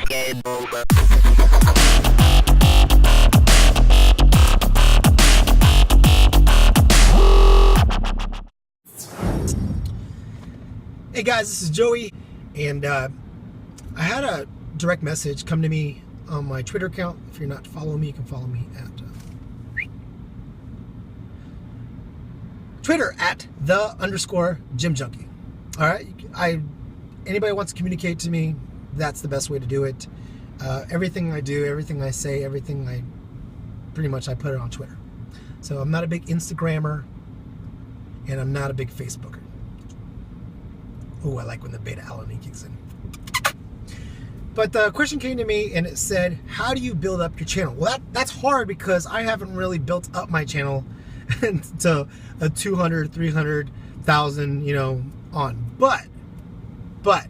Game over. Hey guys, this is Joey, and I had a direct message come to me on my Twitter account. If you're not following me, you can follow me at Twitter at @the_gym junkie. All right, anybody wants to communicate to me, that's the best way to do it. Everything I do, everything I say, everything I put it on Twitter. So I'm not a big Instagrammer, and I'm not a big Facebooker. Oh, I like when the beta alanine kicks in. But the question came to me and it said, how do you build up your channel? Well, that's hard because I haven't really built up my channel to a 200, 300,000, on. But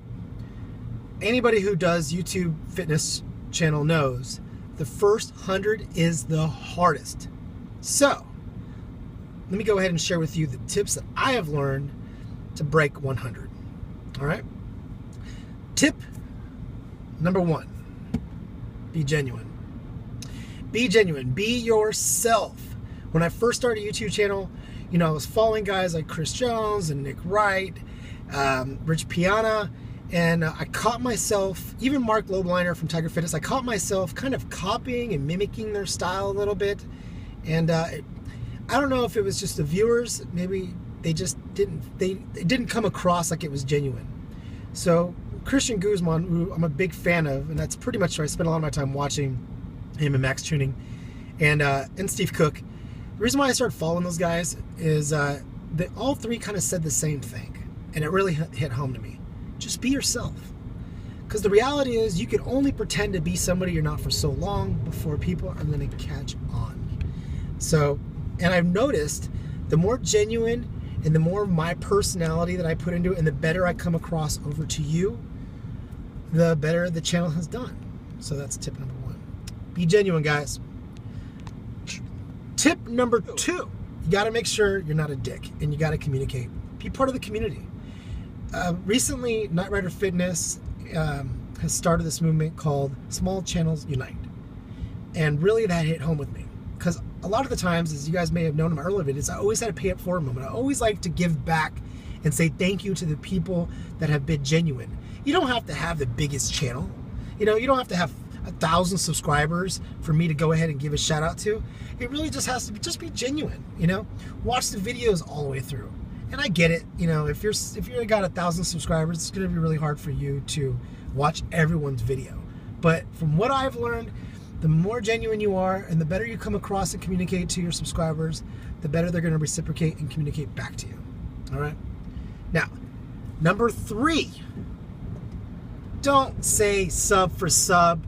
anybody who does YouTube fitness channel knows the first 100 is the hardest. So let me go ahead and share with you the tips that I have learned to break 100. All right. Tip number 1, be genuine. Be genuine. Be yourself. When I first started a YouTube channel, I was following guys like Chris Jones and Nick Wright, Rich Piana, and I caught myself, even Mark Lobliner from Tiger Fitness, I caught myself kind of copying and mimicking their style a little bit. And I don't know if it was just the viewers, maybe they just it didn't come across like it was genuine. So Christian Guzman, who I'm a big fan of, and that's pretty much where I spent a lot of my time watching him and Max Tuning, and Steve Cook. The reason why I started following those guys is they all three kind of said the same thing, and it really hit home to me. Just be yourself. Because the reality is you can only pretend to be somebody you're not for so long before people are going to catch on. So, and I've noticed the more genuine and the more of my personality that I put into it, and the better I come across over to you, the better the channel has done. So that's tip number 1. Be genuine, guys. Tip number 2, you got to make sure you're not a dick, and you got to communicate. Be part of the community. Recently, Night Rider Fitness has started this movement called smallchannelsunite. And really that hit home with me. Because a lot of the times, as you guys may have known in my earlier videos, I always had a pay it forward moment. I always like to give back and say thank you to the people that have been genuine. You don't have to have the biggest channel. You don't have to have 1,000 subscribers for me to go ahead and give a shout out to. It really just has to be genuine. Watch the videos all the way through. And I get it. If you're got 1,000 subscribers, it's going to be really hard for you to watch everyone's video. But from what I've learned, the more genuine you are and the better you come across and communicate to your subscribers, the better they're going to reciprocate and communicate back to you. All right? Now, number 3, don't say sub for sub.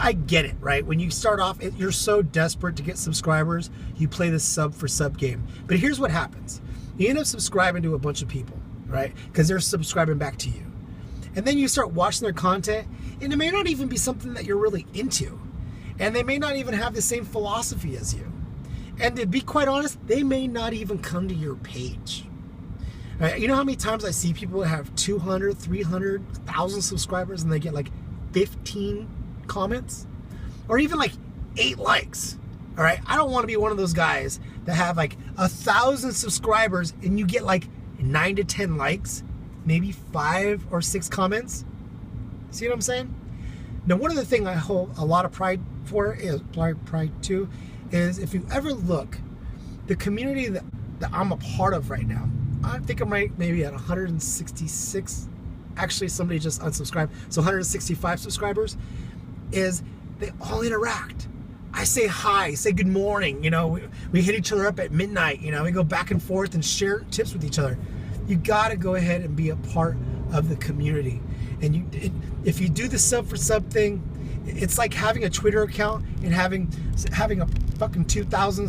I get it, right? When you start off, you're so desperate to get subscribers, you play the sub for sub game. But here's what happens. You end up subscribing to a bunch of people, right? Because they're subscribing back to you. And then you start watching their content, and it may not even be something that you're really into. And they may not even have the same philosophy as you. And to be quite honest, they may not even come to your page. Right? You know how many times I see people that have 200, 300, 1,000 subscribers and they get like 15 comments? Or even like 8 likes. All right? I don't want to be one of those guys that have like 1,000 subscribers and you get like 9 to 10 likes, maybe 5 or 6 comments. See what I'm saying? Now, one of the things I hold a lot of pride too, is if you ever look, the community that I'm a part of right now, I think I'm maybe at 166. Actually, somebody just unsubscribed, so 165 subscribers. Is they all interact. I say hi, say good morning. We hit each other up at midnight. We go back and forth and share tips with each other. You got to go ahead and be a part of the community. And if you do the sub for sub thing, it's like having a Twitter account and having a fucking 2,000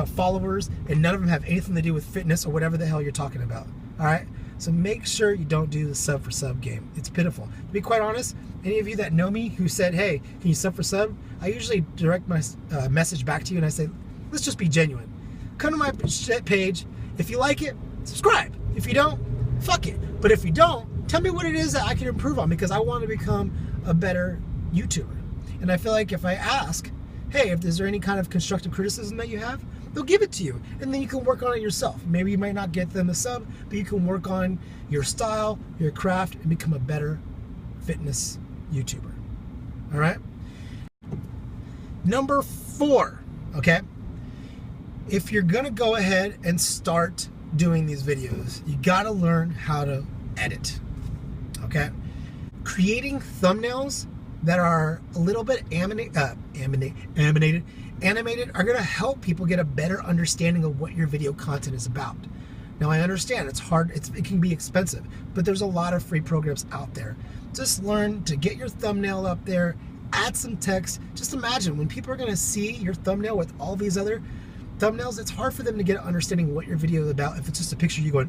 followers, and none of them have anything to do with fitness or whatever the hell you're talking about. All right? So make sure you don't do the sub for sub game. It's pitiful. To be quite honest, any of you that know me who said, hey, can you sub for sub? I usually direct my message back to you and I say, let's just be genuine. Come to my page. If you like it, subscribe. If you don't, fuck it. But if you don't, Tell me what it is that I can improve on, because I want to become a better YouTuber. And I feel like if I ask, hey, is there any kind of constructive criticism that you have, they'll give it to you. And then you can work on it yourself. Maybe you might not get them a sub, but you can work on your style, your craft, and become a better fitness YouTuber. All right? Number 4, okay? If you're gonna go ahead and start doing these videos, you gotta learn how to edit, okay? Creating thumbnails that are a little bit animated are gonna help people get a better understanding of what your video content is about. Now I understand it's hard, it can be expensive, but there's a lot of free programs out there. Just learn to get your thumbnail up there, add some text. Just imagine when people are gonna see your thumbnail with all these other thumbnails, it's hard for them to get an understanding of what your video is about if it's just a picture of you going,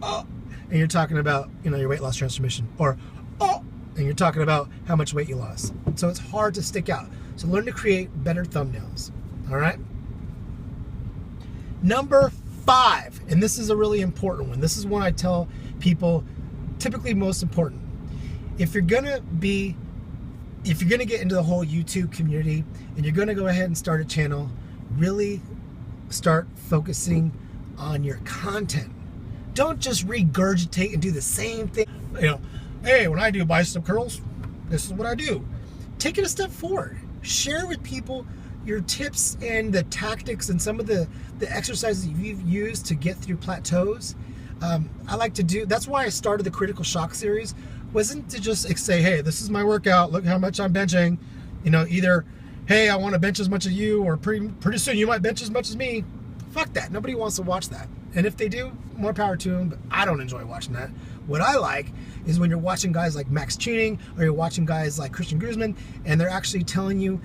oh, and you're talking about, your weight loss transformation, or oh, and you're talking about how much weight you lost. So it's hard to stick out. So learn to create better thumbnails, all right? Number 5, and this is a really important one. This is one I tell people, typically most important. If you're gonna get into the whole YouTube community and you're gonna go ahead and start a channel, really start focusing on your content. Don't just regurgitate and do the same thing. Hey, when I do bicep curls, this is what I do. Take it a step forward. Share with people your tips and the tactics and some of the exercises you've used to get through plateaus. I like to do, that's why I started the CriticalShock series, wasn't to just say, hey, this is my workout, look how much I'm benching. Either, hey, I want to bench as much as you, or pretty soon you might bench as much as me. Fuck that. Nobody wants to watch that. And if they do, more power to them, but I don't enjoy watching that. What I like is when you're watching guys like Max Tuning, or you're watching guys like Christian Guzman, and they're actually telling you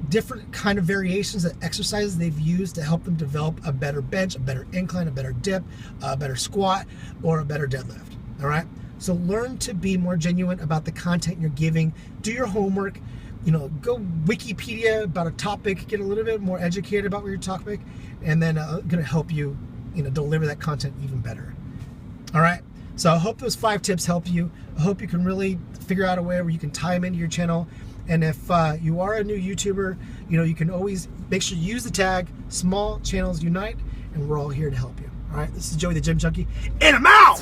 different kind of variations of exercises they've used to help them develop a better bench, a better incline, a better dip, a better squat, or a better deadlift. All right? So learn to be more genuine about the content you're giving. Do your homework. Go Wikipedia about a topic, get a little bit more educated about your topic, and then gonna help you, deliver that content even better. All right. So I hope those 5 tips help you. I hope you can really figure out a way where you can tie them into your channel. And if you are a new YouTuber, you can always make sure you use the tag smallchannelsunite, and we're all here to help you. All right. This is Joey the Gym Junkie, and I'm out.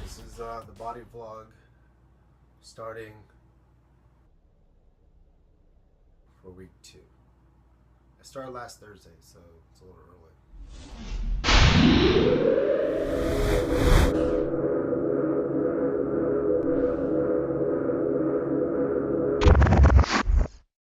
This is the body vlog starting for week 2. I started last Thursday, so it's a little early.